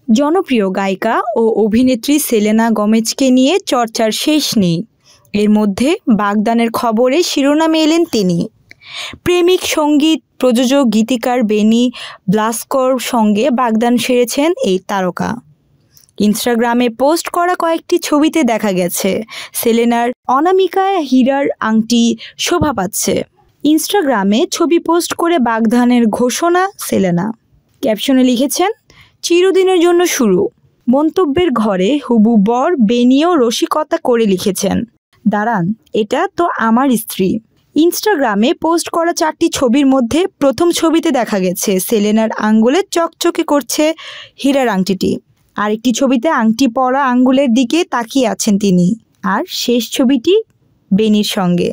জনপ্রিয় গায়িকা ও অভিনেত্রী সেলেনা গোমেজকে নিয়ে চর্চার শেষ নেই। এর মধ্যে বাগদানের খবরে শিরোনামে এলেন তিনি। প্রেমিক সঙ্গীত প্রযোজক গীতিকার বেনি ব্লাসকোর সঙ্গে বাগদান সেরেছেন এই তারকা। ইনস্টাগ্রামে পোস্ট করা কয়েকটি ছবিতে দেখা গেছে সেলেনার অনামিকায় হীরার আংটি শোভা পাচ্ছে। ইনস্টাগ্রামে ছবি পোস্ট করে বাগদানের ঘোষণা সেলেনা। ক্যাপশনে লিখেছেন, চিরদিনের জন্য শুরু। মন্তব্যের ঘরে হুবু বর বেনিও রসিকতা করে লিখেছেন, দাঁড়ান, এটা তো আমার স্ত্রী। ইনস্টাগ্রামে পোস্ট করা 4টি ছবির মধ্যে প্রথম ছবিতে দেখা গেছে সেলেনার আঙ্গুলে চকচকে করছে হীরার আংটিটি। আরেকটি ছবিতে আংটি পরা আঙ্গুলের দিকে তাকিয়ে আছেন তিনি। আর শেষ ছবিটি বেনির সঙ্গে।